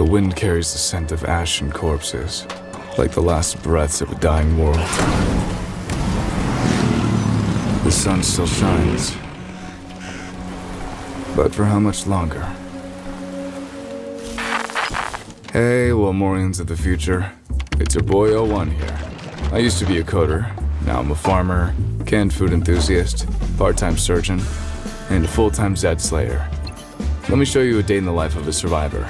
wind carries the scent of ash and corpses, like the last breaths of a dying world. The sun still shines. But for how much longer? Hey, Wilmorians of the future. It's your boy 01 here. I used to be a coder. Now I'm a farmer, canned food enthusiast, part-time surgeon, and a full-time Zed slayer. Let me show you a day in the life of a survivor.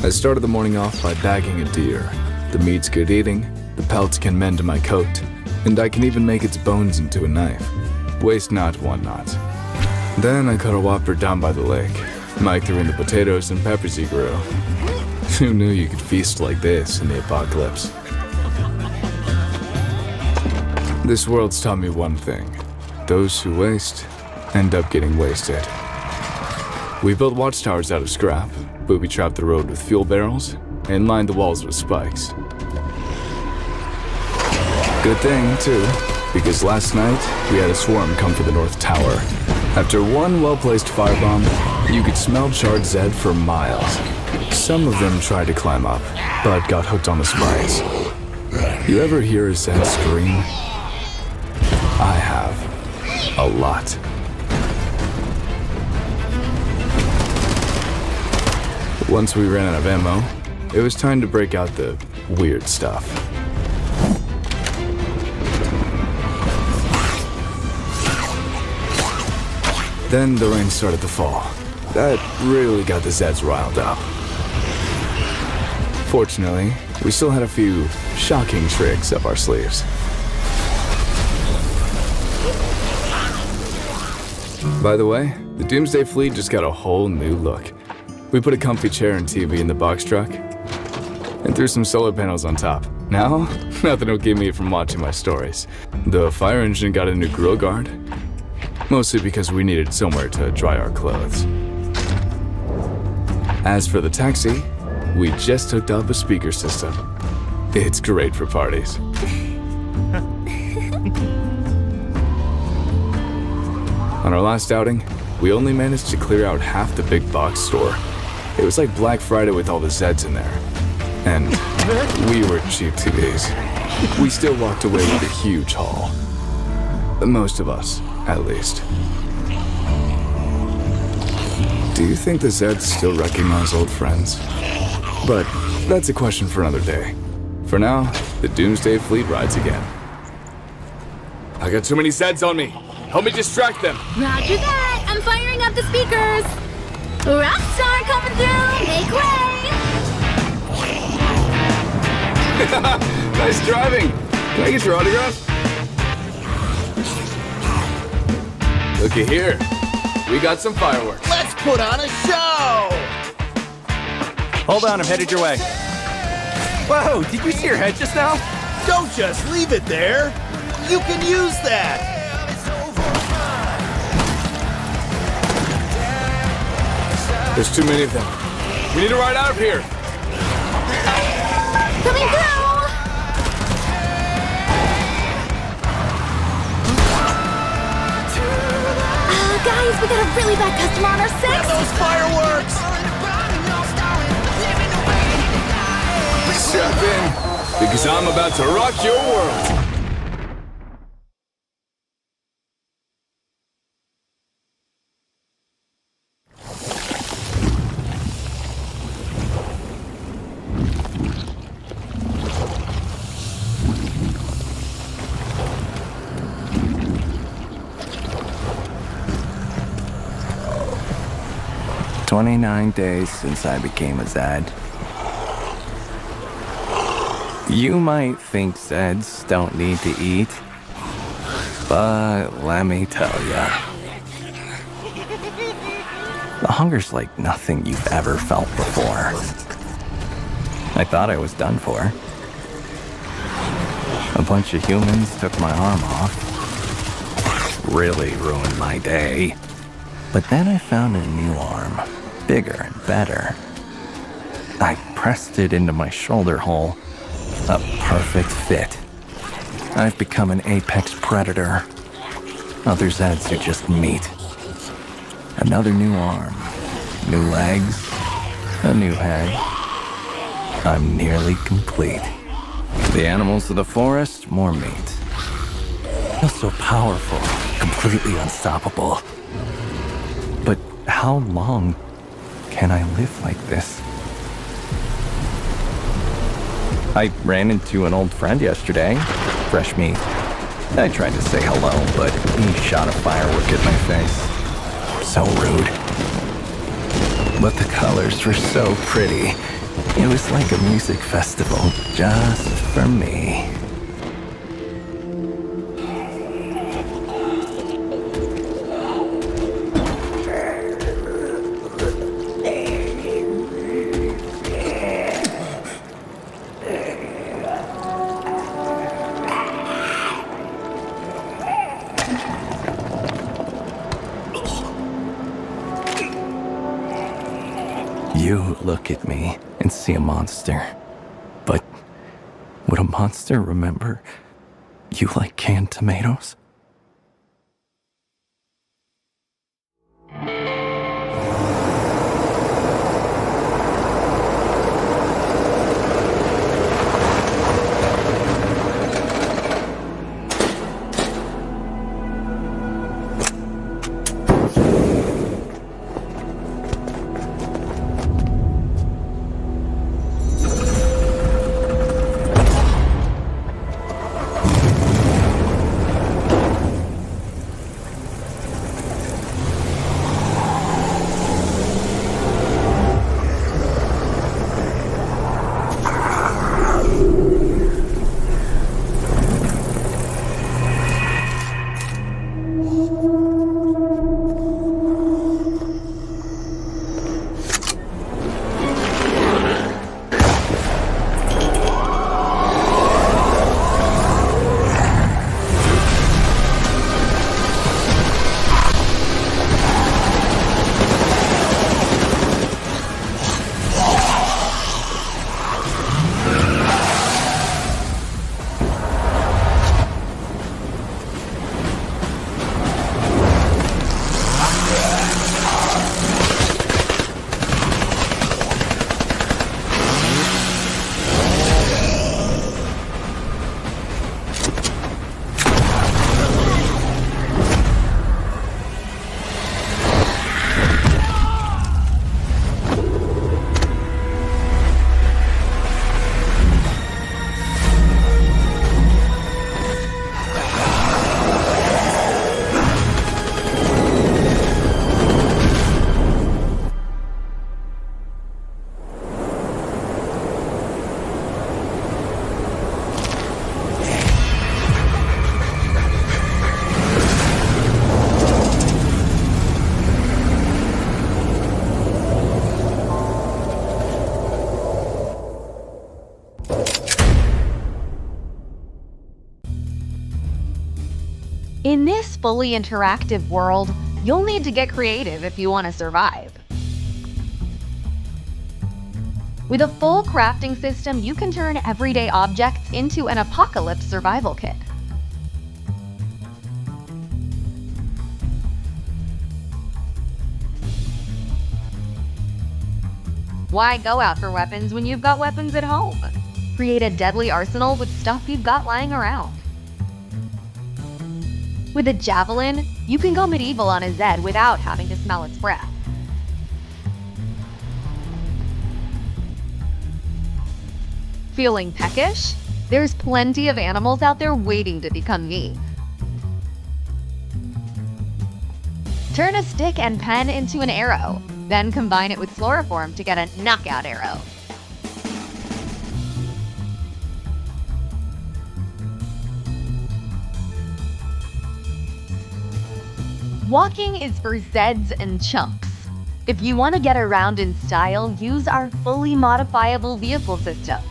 I started the morning off by bagging a deer. The meat's good eating, the pelts can mend to my coat, and I can even make its bones into a knife. Waste not, want not. Then I cut a whopper down by the lake. Mike threw in the potatoes and peppers he grew. Who knew you could feast like this in the apocalypse? This world's taught me one thing. Those who waste end up getting wasted. We built watchtowers out of scrap, booby-trapped the road with fuel barrels, and lined the walls with spikes. Good thing, too, because last night we had a swarm come for the North Tower. After one well-placed firebomb, you could smell charred Zed for miles. Some of them tried to climb up, but got hooked on the spikes. You ever hear a Zed scream? I have. A lot. Once we ran out of ammo, it was time to break out the weird stuff. Then the rain started to fall. That really got the Zeds riled up. Fortunately, we still had a few shocking tricks up our sleeves. By the way, the Doomsday Fleet just got a whole new look. We put a comfy chair and TV in the box truck and threw some solar panels on top. Now, nothing will keep me from watching my stories. The fire engine got a new grill guard, mostly because we needed somewhere to dry our clothes. As for the taxi, we just hooked up a speaker system. It's great for parties. On our last outing, we only managed to clear out half the big box store. It was like Black Friday with all the Zeds in there. And we were cheap TVs. We still walked away with a huge haul. Most of us, at least. Do you think the Zeds still recognize old friends? But that's a question for another day. For now, the Doomsday Fleet rides again. I got too many Zeds on me. Help me distract them. Roger that. I'm firing up the speakers. Rockstar coming through. Make way. Nice driving. Can I get your autograph? Looky here. We got some fireworks. Let's put on a show! Hold on, I'm headed your way. Whoa, did you see your head just now? Don't just leave it there. You can use that. There's too many of them. We need to ride out of here. Coming through. Guys, we got a really bad customer on our Grab 6. those fireworks! Strap in, because I'm about to rock your world. "29 days since I became a Zed. You might think Zeds don't need to eat, but let me tell ya, the hunger's like nothing you've ever felt before. I thought I was done for. A bunch of humans took my arm off. Really ruined my day. But then I found a new arm, bigger and better. I pressed it into my shoulder hole. A perfect fit. I've become an apex predator. Other Zeds are just meat. Another new arm, new legs, a new head, I'm nearly complete. The animals of the forest, more meat. Feel so powerful, completely unstoppable. But how long can I live like this? I ran into an old friend yesterday, fresh meat. I tried to say hello, but he shot a firework at my face. So rude. But the colors were so pretty. It was like a music festival just for me. You look at me and see a monster. But would a monster remember you like canned tomatoes? In this fully interactive world, you'll need to get creative if you want to survive. With a full crafting system, you can turn everyday objects into an apocalypse survival kit. Why go out for weapons when you've got weapons at home? Create a deadly arsenal with stuff you've got lying around. With a javelin, you can go medieval on a Zed without having to smell its breath. Feeling peckish? There's plenty of animals out there waiting to become me. Turn a stick and pen into an arrow, then combine it with chloroform to get a knockout arrow. Walking is for Zeds and chumps. If you want to get around in style, use our fully modifiable vehicle system.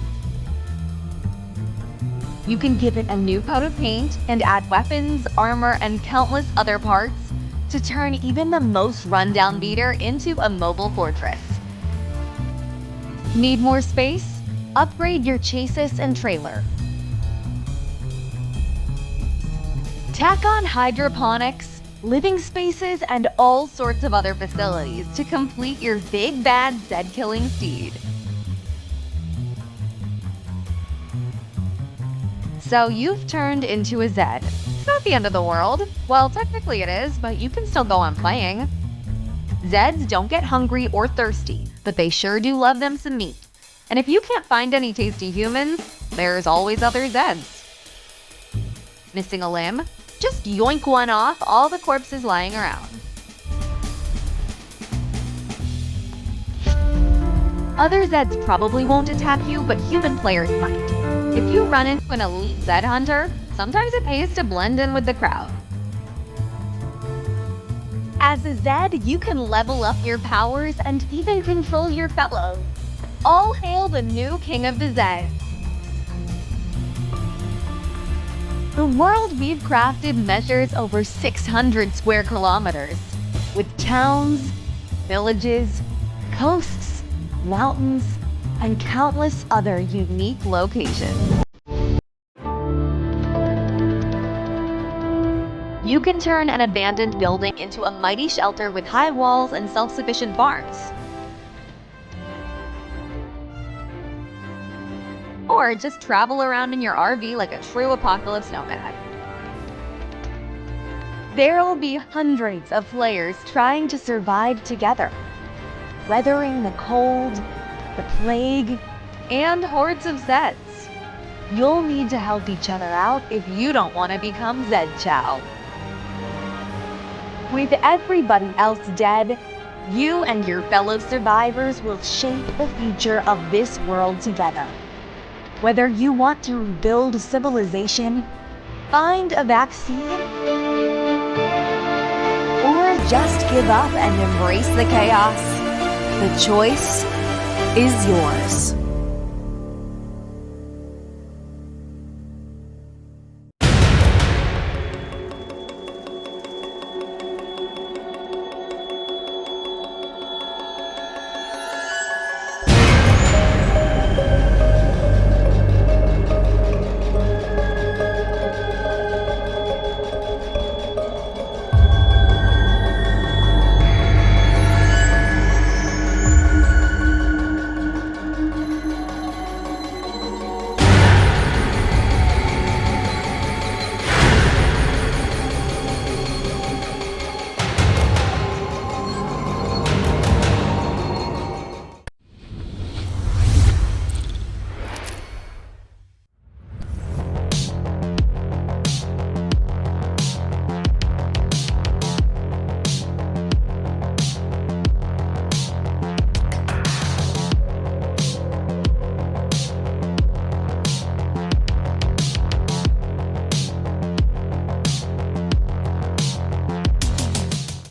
You can give it a new coat of paint and add weapons, armor, and countless other parts to turn even the most rundown beater into a mobile fortress. Need more space? Upgrade your chassis and trailer. Tack on hydroponics, living spaces, and all sorts of other facilities to complete your big bad Zed killing steed. So you've turned into a Zed. It's not the end of the world. Well, technically it is, but you can still go on playing. Zeds don't get hungry or thirsty, but they sure do love them some meat. And if you can't find any tasty humans, there's always other Zeds. Missing a limb? Just yoink one off all the corpses lying around. Other Zeds probably won't attack you, but human players might. If you run into an elite Zed hunter, sometimes it pays to blend in with the crowd. As a Zed, you can level up your powers and even control your fellows. All hail the new king of the Zeds. The world we've crafted measures over 600 square kilometers, with towns, villages, coasts, mountains, and countless other unique locations. You can turn an abandoned building into a mighty shelter with high walls and self-sufficient farms. Or just travel around in your RV like a true apocalypse nomad. There'll be hundreds of players trying to survive together, weathering the cold, the plague, and hordes of Zeds. You'll need to help each other out if you don't want to become Zed Chow. With everybody else dead, you and your fellow survivors will shape the future of this world together. Whether you want to rebuild civilization, find a vaccine, or just give up and embrace the chaos, the choice is yours.